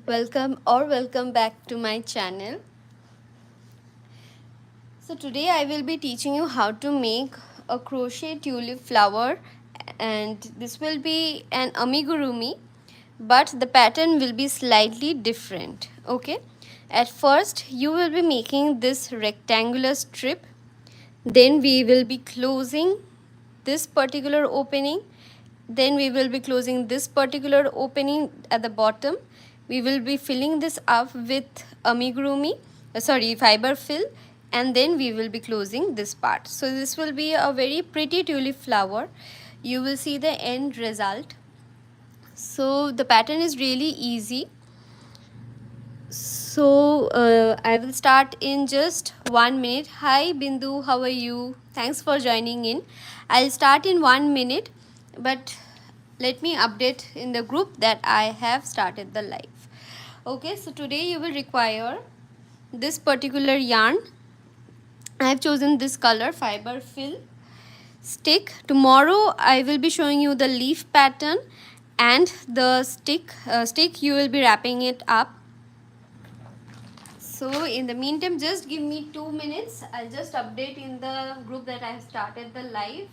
Welcome back to my channel. So today I will be teaching you how to make a crochet tulip flower, and this will be an amigurumi, but the pattern will be slightly different. Okay, at first you will be making this rectangular strip, then we will be closing this particular opening, then we will be closing this particular opening at the bottom. We will be filling this up with amigurumi, fiber fill, and then we will be closing this part. So this will be a very pretty tulip flower. You will see the end result. So the pattern is really easy. So I will start in just 1 minute. Hi Bindu, how are you? Thanks for joining in. I'll start in 1 minute, but let me update in the group that I have started the live. Okay, so today you will require this particular yarn. I have chosen this color, fiber fill stick. Tomorrow I will be showing you the leaf pattern, and the stick you will be wrapping it up. So in the meantime, just give me 2 minutes. I'll just update in the group that I have started the live.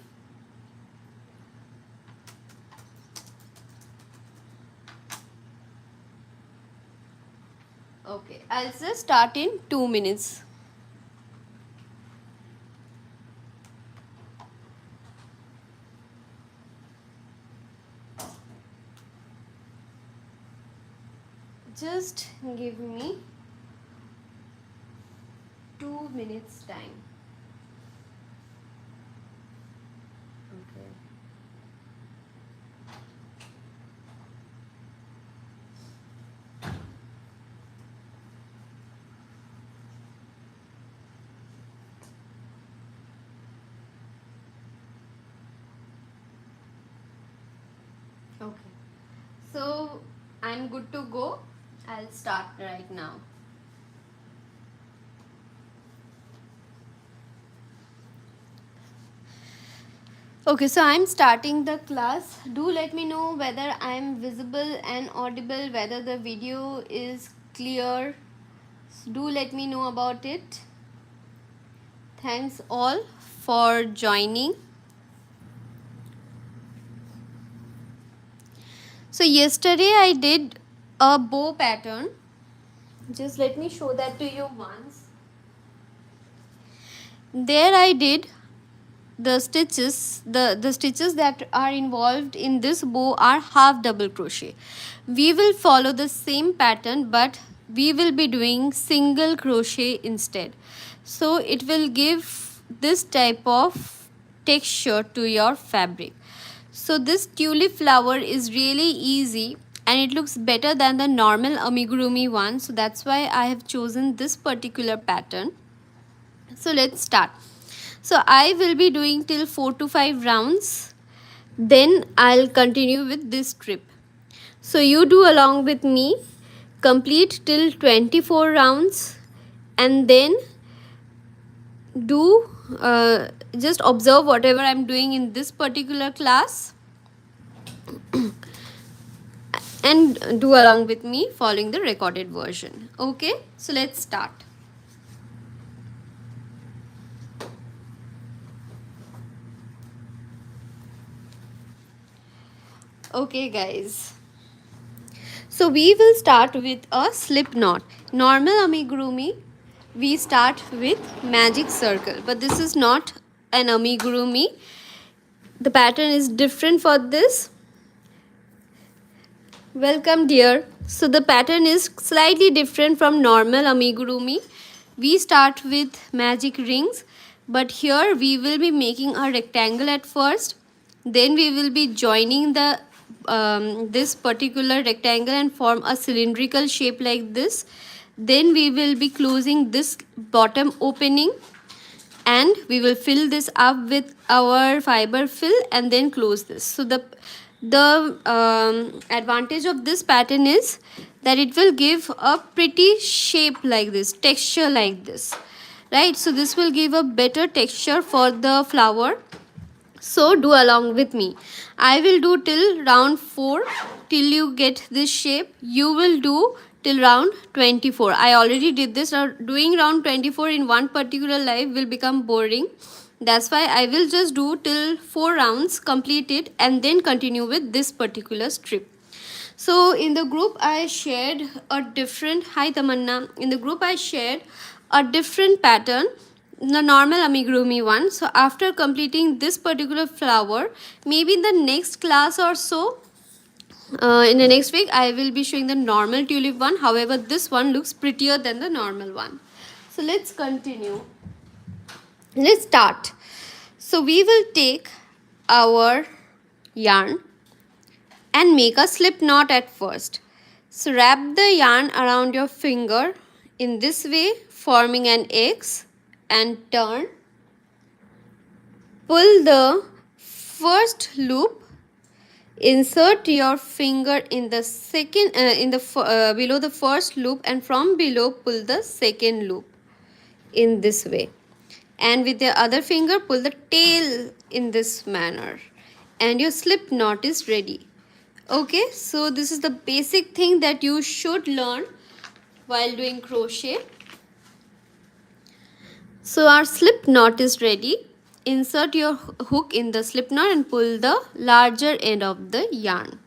Okay, I'll just start in 2 minutes. Just give me 2 minutes time. Okay. Okay. So I'm good to go. I'll start right now. Okay, so I'm starting the class. Do let me know whether I'm visible and audible, whether the video is clear. So do let me know about it. Thanks all for joining. So yesterday I did a bow pattern. Just let me show that to you once. There I did the stitches, the stitches that are involved in this bow are half double crochet. We will follow the same pattern, but we will be doing single crochet instead. So it will give this type of texture to your fabric. So this tulip flower is really easy, and it looks better than the normal amigurumi one. So that's why I have chosen this particular pattern. So let's start. So I will be doing till 4 to 5 rounds. Then I'll continue with this strip. So you do along with me. Complete till 24 rounds. And then do just observe whatever I'm doing in this particular class. And do along with me following the recorded version. Okay, so let's start. Okay guys, so we will start with a slip knot. Normal amigurumi we start with magic circle, but this is not an amigurumi. The pattern is different for this. Welcome dear. So the pattern is slightly different from normal amigurumi. We start with magic rings, but here we will be making a rectangle at first. Then we will be joining the this particular rectangle and form a cylindrical shape like this. Then we will be closing this bottom opening, and we will fill this up with our fiber fill and then close this. So the advantage of this pattern is that it will give a pretty shape like this, texture like this, right? So this will give a better texture for the flower. So do along with me. I will do till round 4, till you get this shape, you will do till round 24. I already did this. Now doing round 24 in one particular live will become boring. That's why I will just do till 4 rounds, complete it, and then continue with this particular strip. So in the group I shared a different, hi Tamanna, in the group I shared a different pattern, the normal amigurumi one. So after completing this particular flower, maybe in the next class or so, in the next week, I will be showing the normal tulip one. However, this one looks prettier than the normal one. So let's continue. Let's start. So we will take our yarn and make a slip knot at first. So wrap the yarn around your finger in this way, forming an X, and turn. Pull the first loop. Insert your finger in the second, below the first loop, and from below pull the second loop in this way. And with the other finger pull the tail in this manner, and your slip knot is ready. Okay, so this is the basic thing that you should learn while doing crochet. So our slip knot is ready. Insert your hook in the slip knot and pull the larger end of the yarn.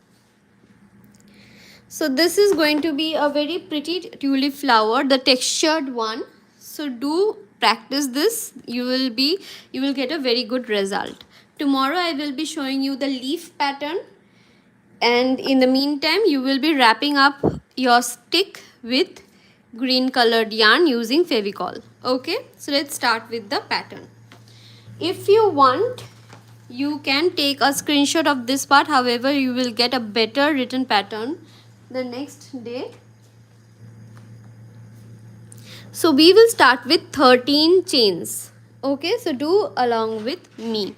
So this is going to be a very pretty tulip flower, the textured one. So do practice this. You will get a very good result. Tomorrow I will be showing you the leaf pattern, and in the meantime you will be wrapping up your stick with green colored yarn using Fevicol. Okay, so let's start with the pattern. If you want, you can take a screenshot of this part. However, you will get a better written pattern the next day. So we will start with 13 chains. Okay, so do along with me.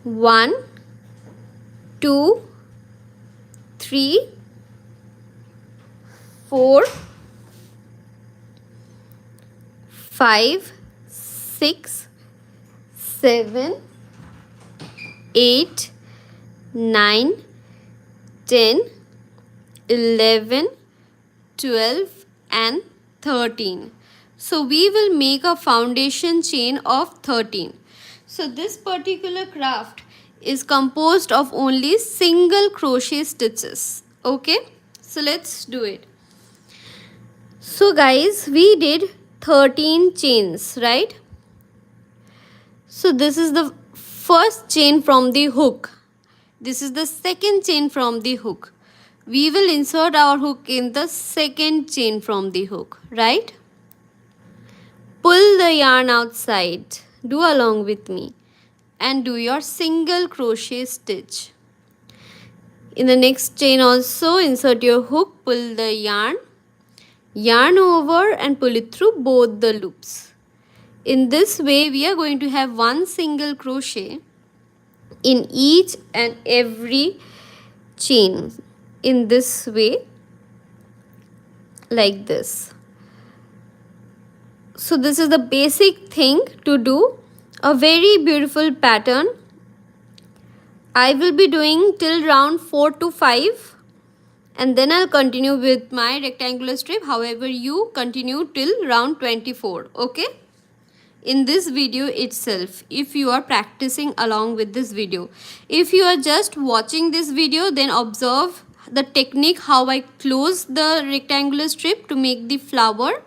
1, 2, 3, 4, 5, 6, 7, 8, 9, 10, 11, 12 and 13. So we will make a foundation chain of 13. So this particular craft is composed of only single crochet stitches. Okay, so let's do it. So guys, we did 13 chains, right? So this is the first chain from the hook. This is the second chain from the hook. We will insert our hook in the second chain from the hook, right? Pull the yarn outside. Do along with me and do your single crochet stitch. In the next chain also insert your hook, pull the yarn over and pull it through both the loops. In this way we are going to have one single crochet in each and every chain, in this way, like this. So this is the basic thing to do a very beautiful pattern. I will be doing till round 4 to 5 and then I'll continue with my rectangular strip. However, you continue till round 24. Okay, in this video itself, if you are practicing along with this video. If you are just watching this video, then observe the technique how I close the rectangular strip to make the flower.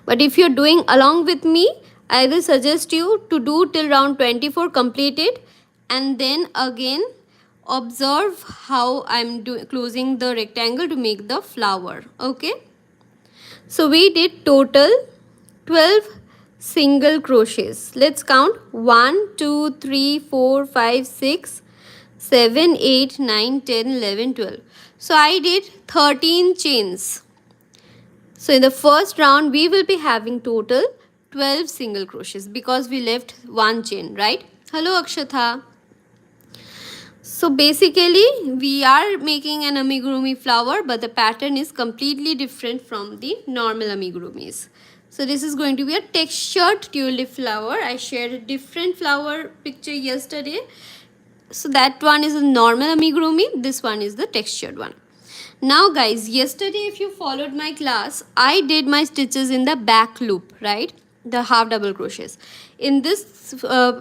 But if you're doing along with me, I will suggest you to do till round 24, complete it, and then again observe how I'm closing the rectangle to make the flower. Okay, so we did total 12 single crochets. Let's count 1, 2, 3, 4, 5, 6, 7, 8, 9, 10, 11, 12. So I did 13 chains. So in the first round we will be having total 12 single crochets because we left one chain, right? Hello Akshatha. So basically we are making an amigurumi flower, but the pattern is completely different from the normal amigurumis. So this is going to be a textured tulip flower. I shared a different flower picture yesterday. So that one is a normal amigurumi, this one is the textured one. Now guys, yesterday if you followed my class, I did my stitches in the back loop, right? The half double crochets. In this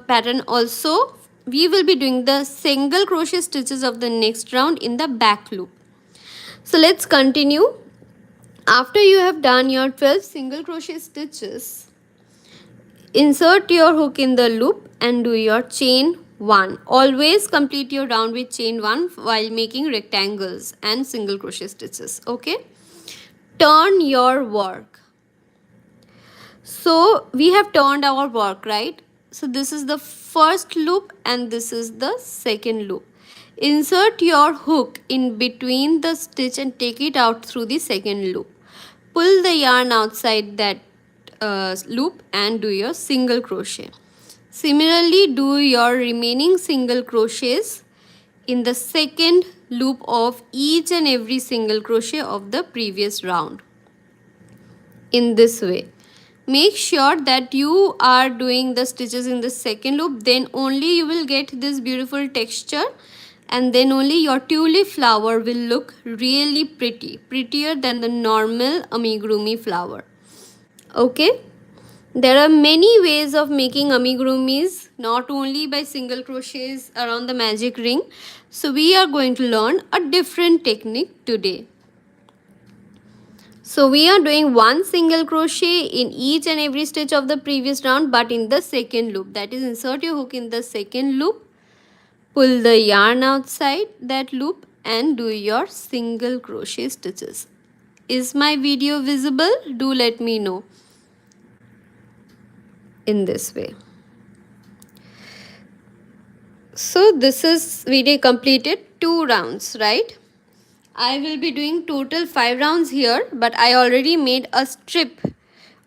pattern also, we will be doing the single crochet stitches of the next round in the back loop. So let's continue. After you have done your 12 single crochet stitches, insert your hook in the loop and do your chain 1. Always complete your round with chain 1 while making rectangles and single crochet stitches. Okay. Turn your work. So we have turned our work, right? So this is the first loop and this is the second loop. Insert your hook in between the stitch and take it out through the second loop. Pull the yarn outside that loop and do your single crochet. Similarly, do your remaining single crochets in the second loop of each and every single crochet of the previous round. In this way, make sure that you are doing the stitches in the second loop, then only you will get this beautiful texture, and then only your tulip flower will look really pretty, prettier than the normal amigurumi flower. Okay. There are many ways of making amigurumis, not only by single crochets around the magic ring. So we are going to learn a different technique today. So we are doing one single crochet in each and every stitch of the previous round, but in the second loop. That is, insert your hook in the second loop, pull the yarn outside that loop and do your single crochet stitches. Is my video visible? Do let me know. In this way. So this is video completed 2 rounds, right? I will be doing total 5 rounds here, but I already made a strip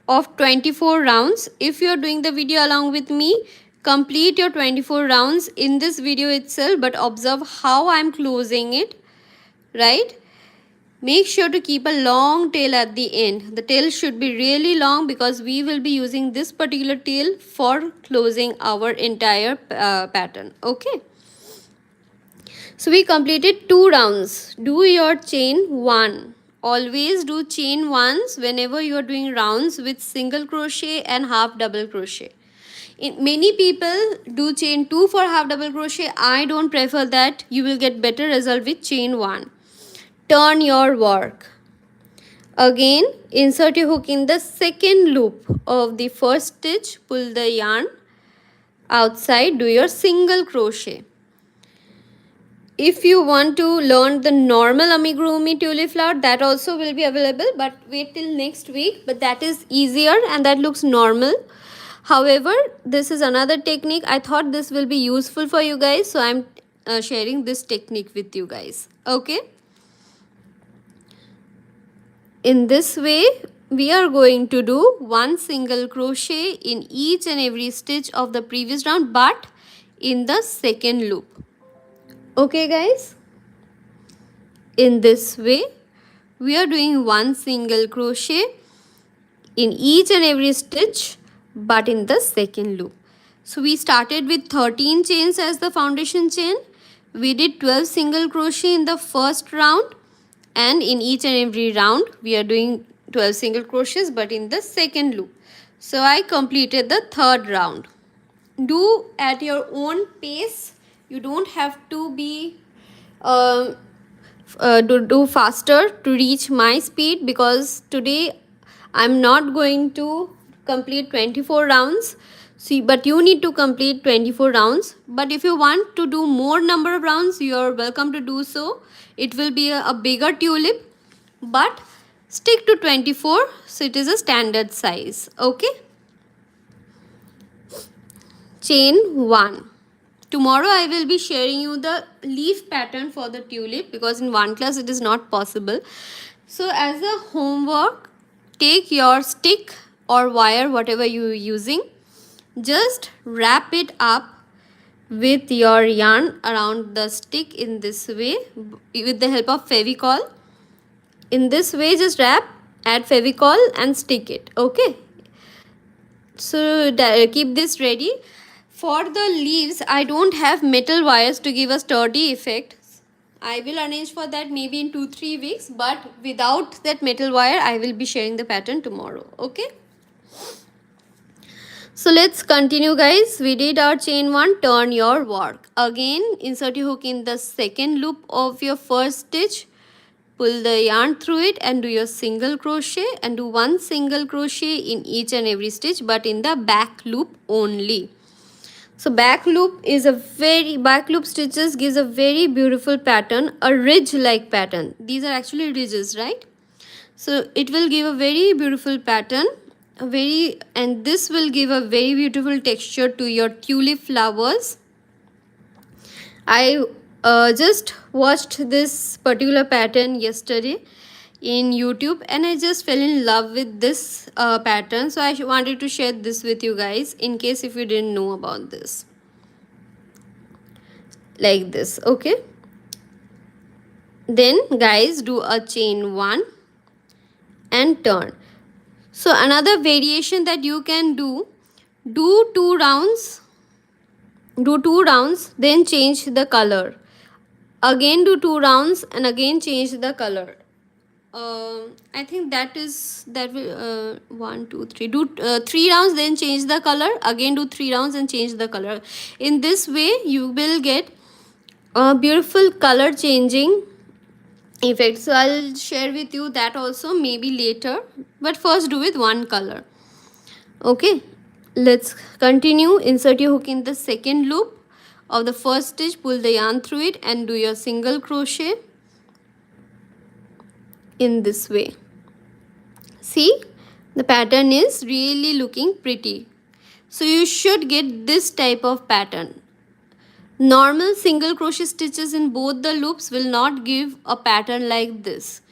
of 24 rounds. If you are doing the video along with me, complete your 24 rounds in this video itself, but observe how I am closing it, right? Make sure to keep a long tail at the end. The tail should be really long because we will be using this particular tail for closing our entire pattern. Okay. So we completed 2 rounds. Do your chain 1. Always do chain 1s whenever you are doing rounds with single crochet and half double crochet. Many people do chain 2 for half double crochet. I don't prefer that. You will get better result with chain 1. Turn your work. Again, insert your hook in the second loop of the first stitch, pull the yarn outside, do your single crochet. If you want to learn the normal amigurumi tulip flower, that also will be available, but wait till next week. But that is easier and that looks normal. However, this is another technique. I thought this will be useful for you guys, so I'm sharing this technique with you guys. Okay. In this way, we are going to do one single crochet in each and every stitch of the previous round, but in the second loop. Okay guys, in this way, we are doing one single crochet in each and every stitch, but in the second loop. So we started with 13 chains as the foundation chain. We did 12 single crochet in the first round. And in each and every round, we are doing 12 single crochets, but in the second loop. So I completed the third round. Do at your own pace. You don't have to be do faster to reach my speed, because today I'm not going to complete 24 rounds. See, but you need to complete 24 rounds. But if you want to do more number of rounds, you are welcome to do so. It will be a bigger tulip, but stick to 24, so it is a standard size. Okay. Chain 1. Tomorrow I will be sharing you the leaf pattern for the tulip, because in one class it is not possible. So as a homework, take your stick or wire, whatever you are using, just wrap it up with your yarn around the stick in this way with the help of Fevicol. In this way, just wrap, add Fevicol and stick it. Okay. So keep this ready. for the leaves, I don't have metal wires to give a sturdy effect. I will arrange for that maybe in 2-3 weeks, but without that metal wire, I will be sharing the pattern tomorrow. Okay. So let's continue, guys. We did our chain 1, turn your work. Again, insert your hook in the second loop of your first stitch. Pull the yarn through it and do your single crochet, and do 1 single crochet in each and every stitch, but in the back loop only. So back loop stitches gives a very beautiful pattern, a ridge like pattern. These are actually ridges, right? So it will give a very beautiful pattern, and this will give a very beautiful texture to your tulip flowers. I just watched this particular pattern yesterday in YouTube, and I just fell in love with this pattern. So I wanted to share this with you guys in case if you didn't know about this. Like this, okay? Then guys, do a chain 1 and turn. So another variation that you can do 2 rounds, then change the color. Again do 2 rounds and again change the color. I think that will 1 2 3 do 3 rounds, then change the color. Again do 3 rounds and change the color. In this way you will get a beautiful color changing effect. So I'll share with you that also maybe later, but first do with one color. Okay, let's continue. Insert your hook in the second loop of the first stitch, pull the yarn through it and do your single crochet in this way. See, the pattern is really looking pretty. So you should get this type of pattern. Normal single crochet stitches in both the loops will not give a pattern like this.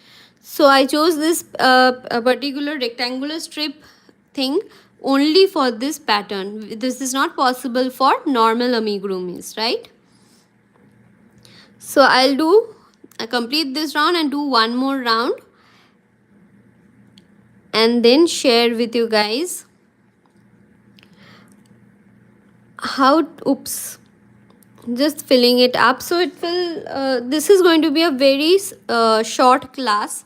So I chose this a particular rectangular strip thing only for this pattern. This is not possible for normal amigurumis, right? So I'll complete this round and do one more round and then share with you guys how, just filling it up. So it will this is going to be a very short class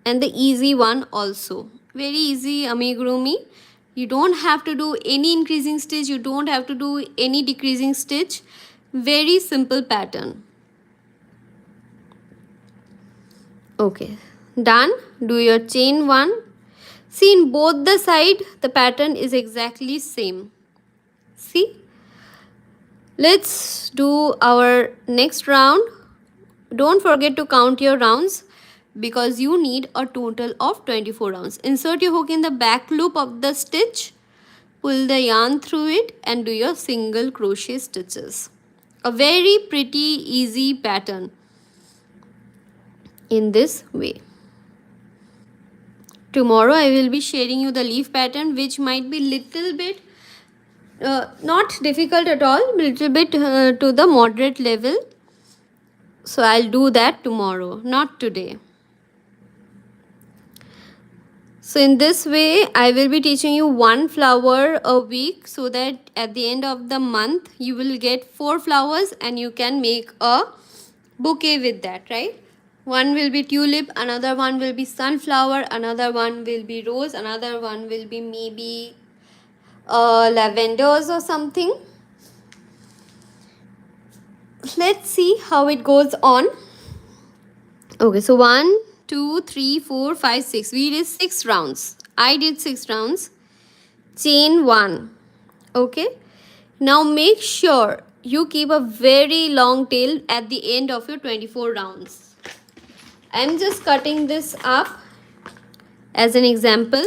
and the easy one also. Very easy amigurumi. You don't have to do any increasing stitch, you don't have to do any decreasing stitch. Very simple pattern. Okay, done. Do your chain 1. See, in both the side the pattern is exactly same. See, let's do our next round. Don't forget to count your rounds because you need a total of 24 rounds. Insert your hook in the back loop of the stitch, pull the yarn through it and do your single crochet stitches. A very pretty easy pattern in this way. Tomorrow I will be sharing you the leaf pattern, which might be little bit not difficult at all, little bit to the moderate level. So I'll do that tomorrow, not today. So in this way I will be teaching you 1 flower a week, so that at the end of the month you will get 4 flowers and you can make a bouquet with that, right? One will be tulip, another one will be sunflower, another one will be rose, another one will be maybe lavenders or something. Let's see how it goes on. Okay, so 1 2 3 4 5 6, we did 6 rounds. I did 6 rounds. Chain 1. Okay, now make sure you keep a very long tail at the end of your 24 rounds. I'm just cutting this up as an example,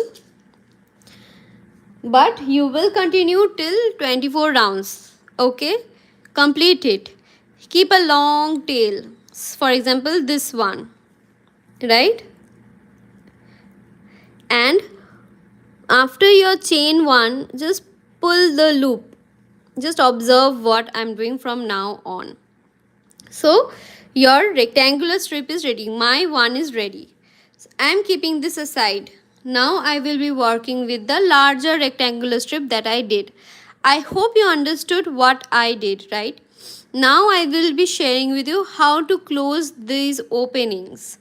but you will continue till 24 rounds. Okay, complete it. Keep a long tail. For example, this one, right? And after your chain 1, just pull the loop. Just observe what I'm doing from now on. So your rectangular strip is ready. My one is ready. So I'm keeping this aside. Now I will be working with the larger rectangular strip that I did. I hope you understood what I did, right? Now I will be sharing with you how to close these openings.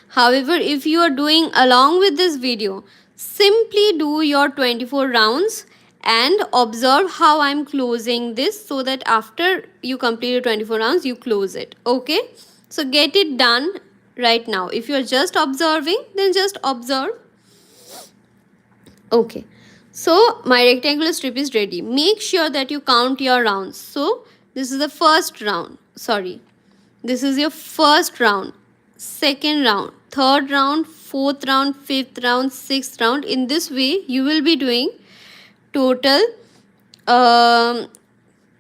However, if you are doing along with this video, simply do your 24 rounds and observe how I'm closing this, so that after you complete your 24 rounds, you close it. Okay? So get it done right now. If you're just observing, then just observe. Okay, so my rectangular strip is ready. Make sure that you count your rounds. So this is the first round. Sorry, this is your first round, second round, third round, fourth round, fifth round, sixth round. In this way, you will be doing total um,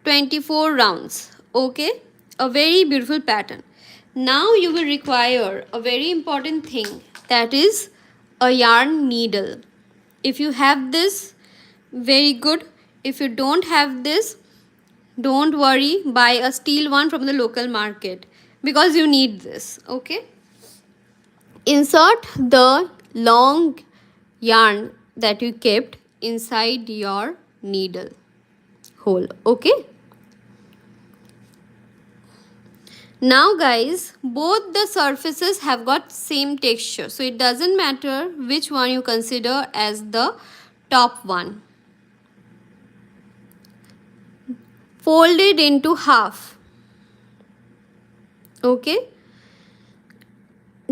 24 rounds. Okay, a very beautiful pattern. Now you will require a very important thing, that is a yarn needle. If you have this, very good. If you don't have this, don't worry, buy a steel one from the local market, because you need this. Okay, insert the long yarn that you kept inside your needle hole. Okay, now guys, both the surfaces have got same texture, so it doesn't matter which one you consider as the top one. Fold it into half. Okay,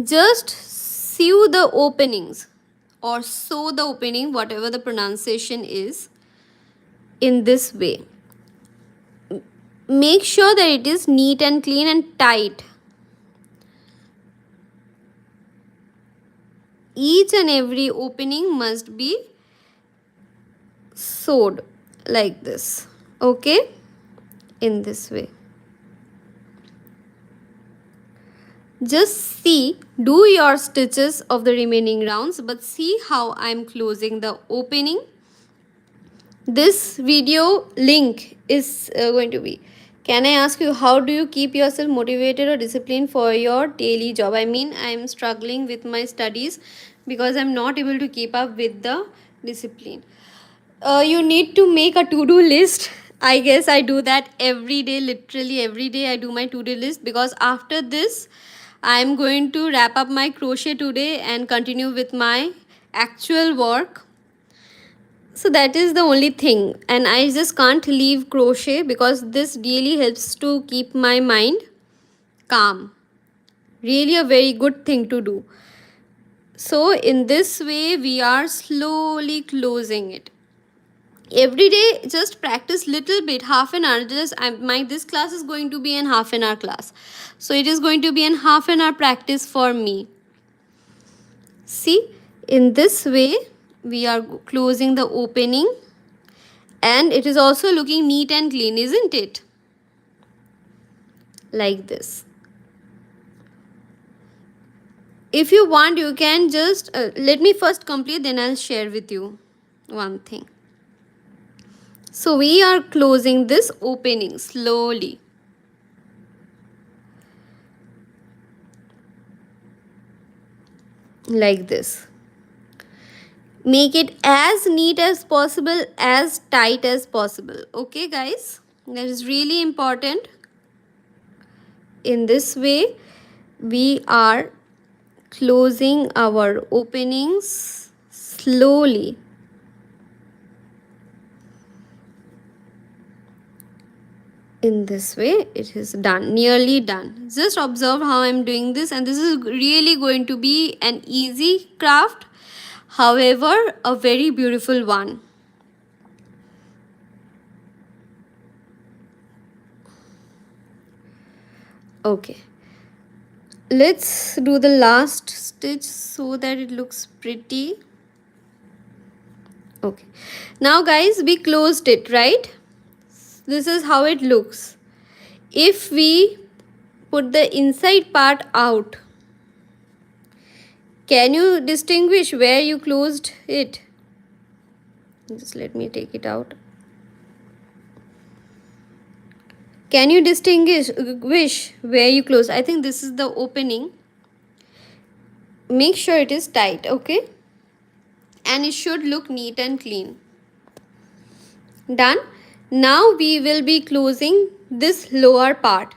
just sew the openings or sew the opening, whatever the pronunciation is, in this way. Make sure that it is neat and clean and tight. Each and every opening must be sewed like this. Okay, in this way. Just see, do your stitches of the remaining rounds, but see how I am closing the opening. This video link is going to be, can I ask you, how do you keep yourself motivated or disciplined for your daily job? I mean, I am struggling with my studies because I am not able to keep up with the discipline. You need to make a to-do list. I guess I do that every day, literally every day I do my to-do list, because after this I'm going to wrap up my crochet today and continue with my actual work. So that is the only thing, and I just can't leave crochet because this really helps to keep my mind calm. Really a very good thing to do. So in this way we are slowly closing it. Every day just practice little bit, half an hour. Just this class is going to be an half an hour class, so it is going to be an half an hour practice for me. See, in this way we are closing the opening, and it is also looking neat and clean, isn't it? Like this. If you want, you can just let me first complete, then I'll share with you one thing. So we are closing this opening slowly. Like this. Make it as neat as possible, as tight as possible. Okay guys, that is really important. In this way we are closing our openings slowly. In this way it is done, nearly done. Just observe how I'm doing this, and this is really going to be an easy craft, however a very beautiful one. Okay, let's do the last stitch so that it looks pretty. Okay, now guys, we closed it, right? This is how it looks. If we put the inside part out, can you distinguish where you closed it? Just let me take it out. Can you distinguish where you close? I think this is the opening. Make sure it is tight, okay? And it should look neat and clean. Done. Now we will be closing this lower part.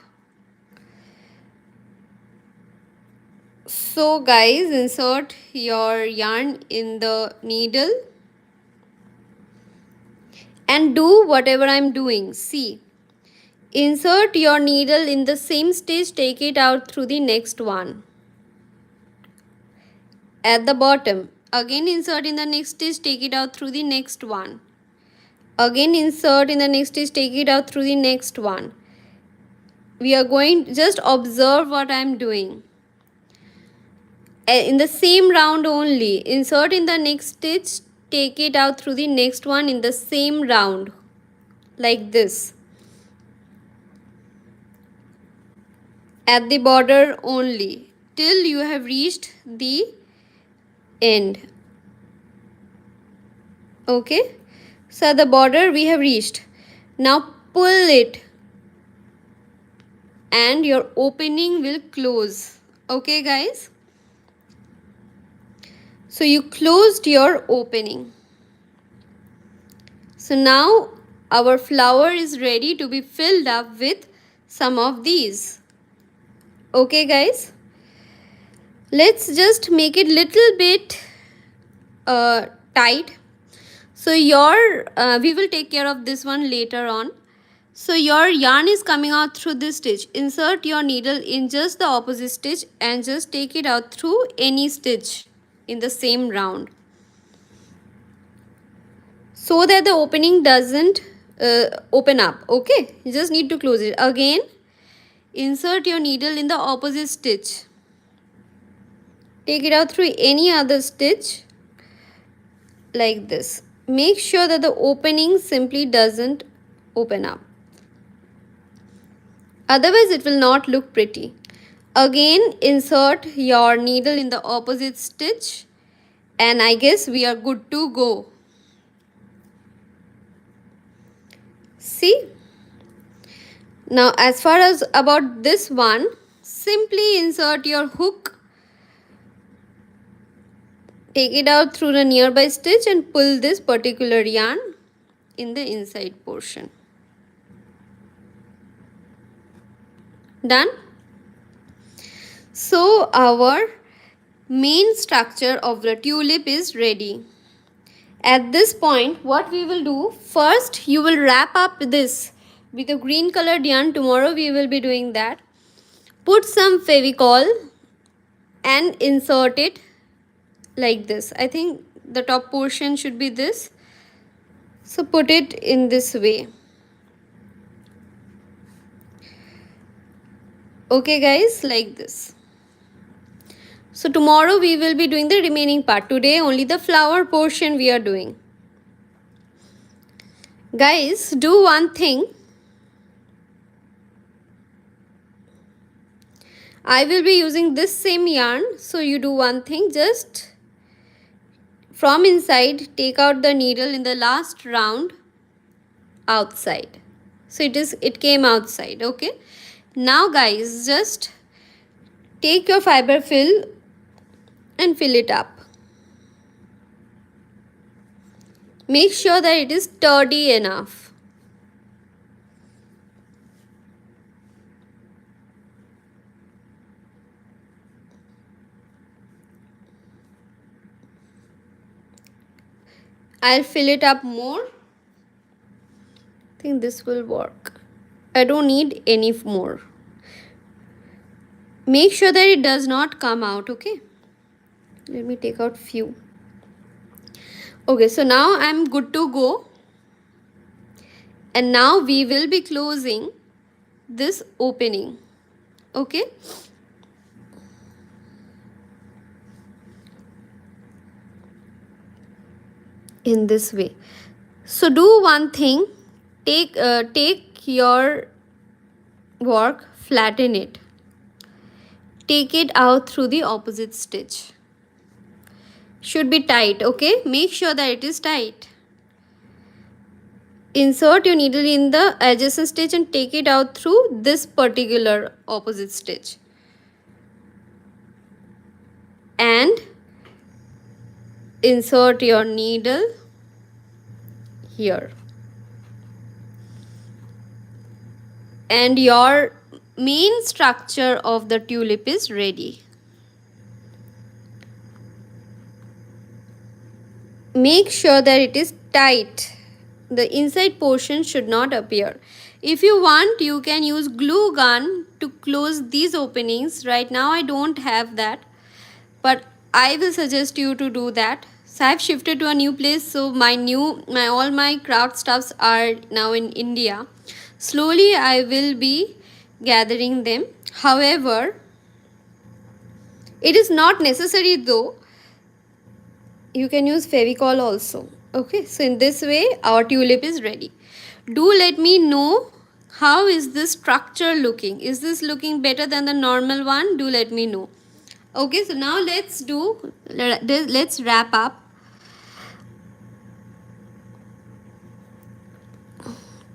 So guys, insert your yarn in the needle and do whatever I'm doing. See, insert your needle in the same stitch, take it out through the next one. At the bottom, again insert in the next stitch, take it out through the next one. Again insert in the next stitch, take it out through the next one. We are going, just observe what I am doing. In the same round only, insert in the next stitch, take it out through the next one in the same round, like this. At the border only, till you have reached the end. Okay, so at the border we have reached. Now pull it and your opening will close. Okay guys, so you closed your opening. So now our flower is ready to be filled up with some of these. Okay guys, let's just make it little bit tight. So we will take care of this one later on. So your yarn is coming out through this stitch. Insert your needle in just the opposite stitch and just take it out through any stitch in the same round, so that the opening doesn't open up. Okay, you just need to close it. Again, insert your needle in the opposite stitch, take it out through any other stitch like this. Make sure that the opening simply doesn't open up, otherwise it will not look pretty. Again, insert your needle in the opposite stitch and I guess we are good to go. See, now as far as about this one, simply insert your hook, take it out through the nearby stitch and pull this particular yarn in the inside portion. Done. So our main structure of the tulip is ready. At this point, what we will do, first you will wrap up this with a green colored yarn. Tomorrow we will be doing that. Put some Fevicol and insert it like this. I think the top portion should be this. So put it in this way. Okay guys, like this. So tomorrow we will be doing the remaining part. Today only the flower portion we are doing. Guys, do one thing. I will be using this same yarn. So you do one thing. Just from inside, take out the needle in the last round outside. So it came outside. Okay. Now guys, just take your fiber fill and fill it up. Make sure that it is sturdy enough. I'll fill it up more. I think this will work. I don't need any more. Make sure that it does not come out. Okay, let me take out few. Okay, so now I'm good to go. And now we will be closing this opening. Okay. In this way. So do one thing. Take your work, flatten it. Take it out through the opposite stitch. Should be tight. Okay. Make sure that it is tight. Insert your needle in the adjacent stitch and take it out through this particular opposite stitch. And insert your needle here. and your main structure of the tulip is ready. Make sure that it is tight. The inside portion should not appear. If you want, you can use glue gun to close these openings. Right now I don't have that, but I will suggest you to do that. So I've shifted to a new place, so all my craft stuffs are now in India. Slowly I will be gathering them. However, it is not necessary though. You can use Fevicol also. Okay, so in this way our tulip is ready. Do let me know how is this structure looking. Is this looking better than the normal one? Do let me know. Okay, so now let's wrap up.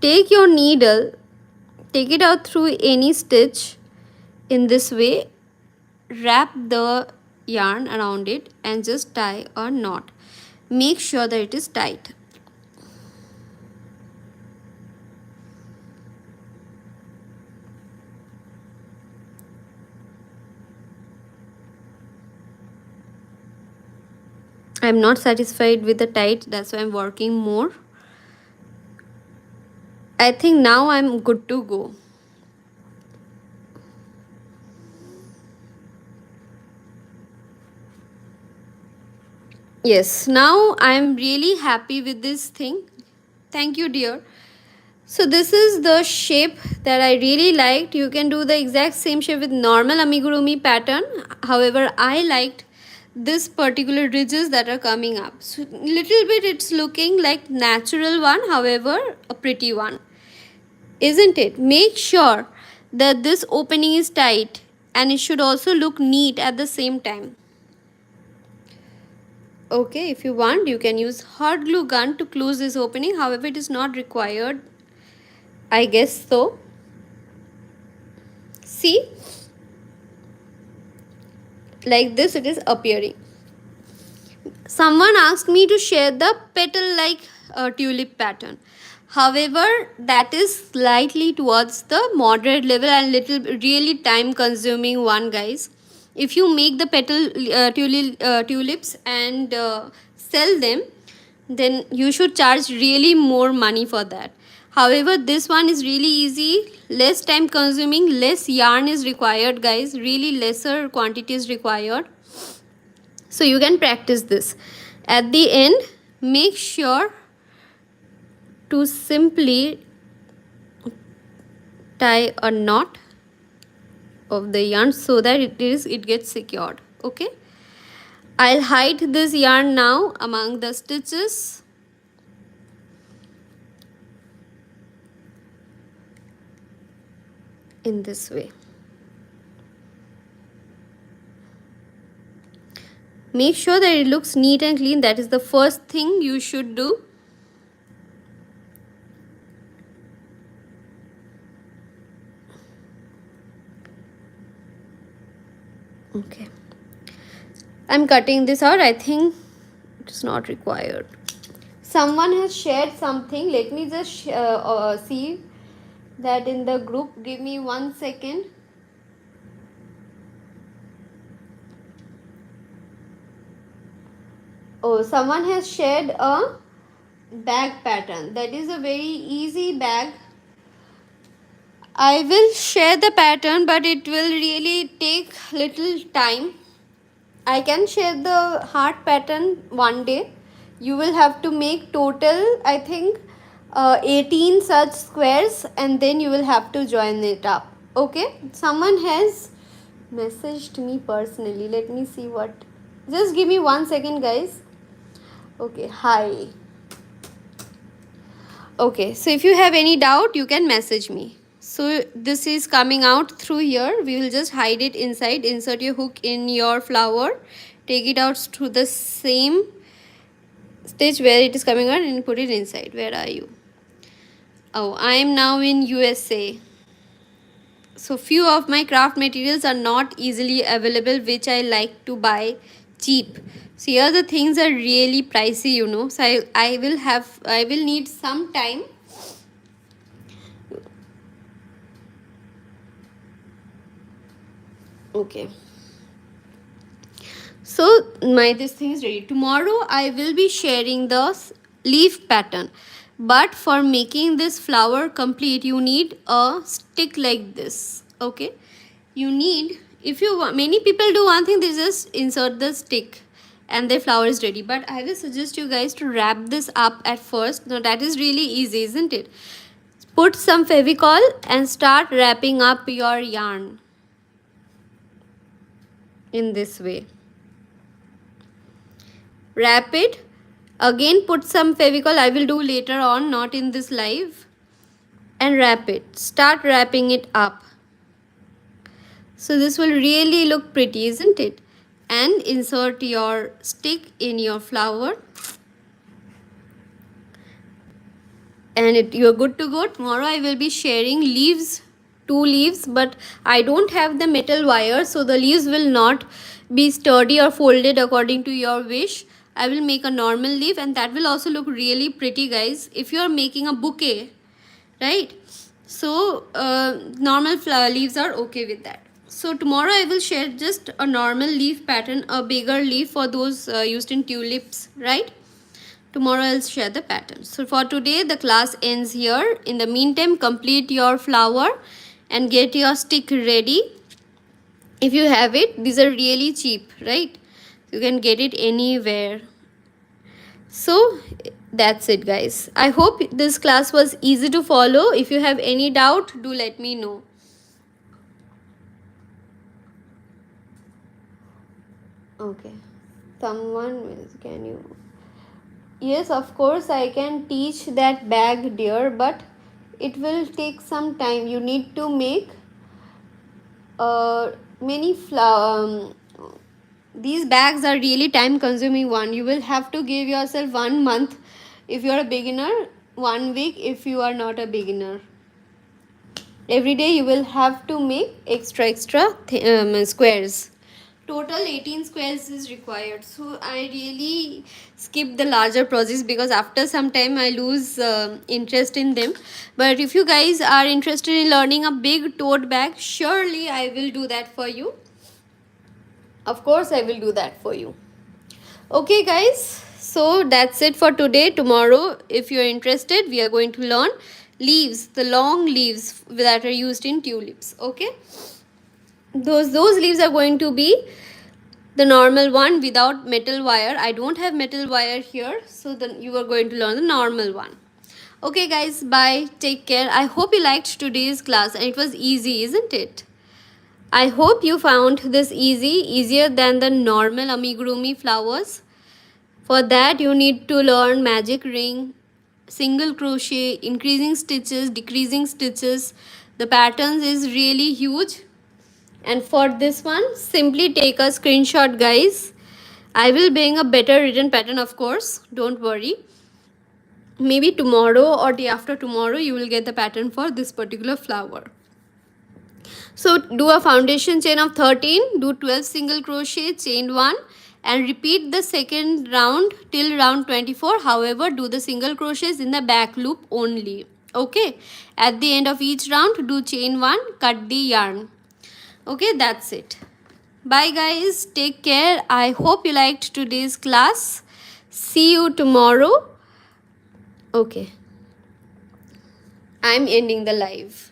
Take your needle, take it out through any stitch in this way, wrap the yarn around it and just tie a knot. Make sure that it is tight. I'm not satisfied with the tight, that's why I'm working more. I think now I'm good to go. Yes, now I'm really happy with this thing. Thank you, dear. So this is the shape that I really liked. You can do the exact same shape with normal amigurumi pattern. However, I liked this particular ridges that are coming up. So little bit it's looking like natural one, however a pretty one. Isn't it? Make sure that this opening is tight and it should also look neat at the same time. Okay, if you want, you can use hot glue gun to close this opening. However, it is not required. I guess so. See? Like this it is appearing. Someone asked me to share the petal like tulip pattern. However, that is slightly towards the moderate level and little really time consuming one, guys. If you make the petal tulips and sell them, then you should charge really more money for that. However, this one is really easy, less time consuming, less yarn is required, guys. Really lesser quantity is required. So you can practice this. At the end, make sure to simply tie a knot of the yarn so that it gets secured. Okay, I'll hide this yarn now among the stitches. In this way. Make sure that it looks neat and clean. That is the first thing you should do. Okay, I'm cutting this out. I think it's not required. Someone has shared something. Let me just see that in the group. Give me 1 second. Oh, someone has shared a bag pattern. That is a very easy bag. I will share the pattern, but it will really take little time. I can share the heart pattern one day. You will have to make total, I think, 18 such squares, and then you will have to join it up. Okay, someone has messaged me personally. Let me see what. Just give me 1 second, guys. Okay, hi. Okay, so if you have any doubt, you can message me. So this is coming out through here. We will just hide it inside. Insert your hook in your flower. Take it out through the same stitch where it is coming out and put it inside. Where are you? Oh, I am now in USA. So few of my craft materials are not easily available, which I like to buy cheap. So here the things are really pricey, you know. So I will need some time. Okay, so my this thing is ready. Tomorrow I will be sharing the leaf pattern, but for making this flower complete you need a stick like this. Okay, you need, if you want, many people do one thing, they just insert the stick and their flower is ready, but I will suggest you guys to wrap this up at first. Now that is really easy, isn't it? Put some Fevicol and start wrapping up your yarn in this way. Wrap it. Again put some Fevicol, I will do later on, not in this live. And wrap it. Start wrapping it up. So this will really look pretty, isn't it? And insert your stick in your flower. And you're good to go. Tomorrow I will be sharing leaves, 2 leaves, but I don't have the metal wire, so the leaves will not be sturdy or folded according to your wish. I will make a normal leaf, and that will also look really pretty, guys, if you are making a bouquet, right? So normal flower leaves are okay with that. So tomorrow I will share just a normal leaf pattern, a bigger leaf for those used in tulips, right? Tomorrow I'll share the pattern. So for today the class ends here. In the meantime, complete your flower and get your stick ready. If you have it, these are really cheap, right? You can get it anywhere. So that's it, guys. I hope this class was easy to follow. If you have any doubt, do let me know. Okay, someone, can you? Yes, of course I can teach that bag, dear, but it will take some time. You need to make many these bags are really time consuming one. You will have to give yourself 1 month if you are a beginner, 1 week if you are not a beginner. Every day you will have to make extra squares. Total 18 squares is required, so I really skip the larger projects because after some time I lose interest in them. But if you guys are interested in learning a big tote bag, surely I will do that for you. Of course I will do that for you. Okay guys, so that's it for today. Tomorrow, if you are interested, we are going to learn leaves, the long leaves that are used in tulips. Okay, those leaves are going to be the normal one without metal wire. I don't have metal wire here, so then you are going to learn the normal one. Okay guys, bye, take care. I hope you liked today's class and it was easy, isn't it? I hope you found this easier than the normal amigurumi flowers. For that you need to learn magic ring, single crochet, increasing stitches, decreasing stitches. The patterns is really huge. And for this one, simply take a screenshot, guys. I will bring a better written pattern, of course, don't worry. Maybe tomorrow or day after tomorrow you will get the pattern for this particular flower. So do a foundation chain of 13, do 12 single crochet, chain 1, and repeat the second round till round 24. However, do the single crochets in the back loop only. Okay, at the end of each round do chain 1, cut the yarn. Okay, that's it. Bye guys, take care. I hope you liked today's class. See you tomorrow. Okay, I'm ending the live.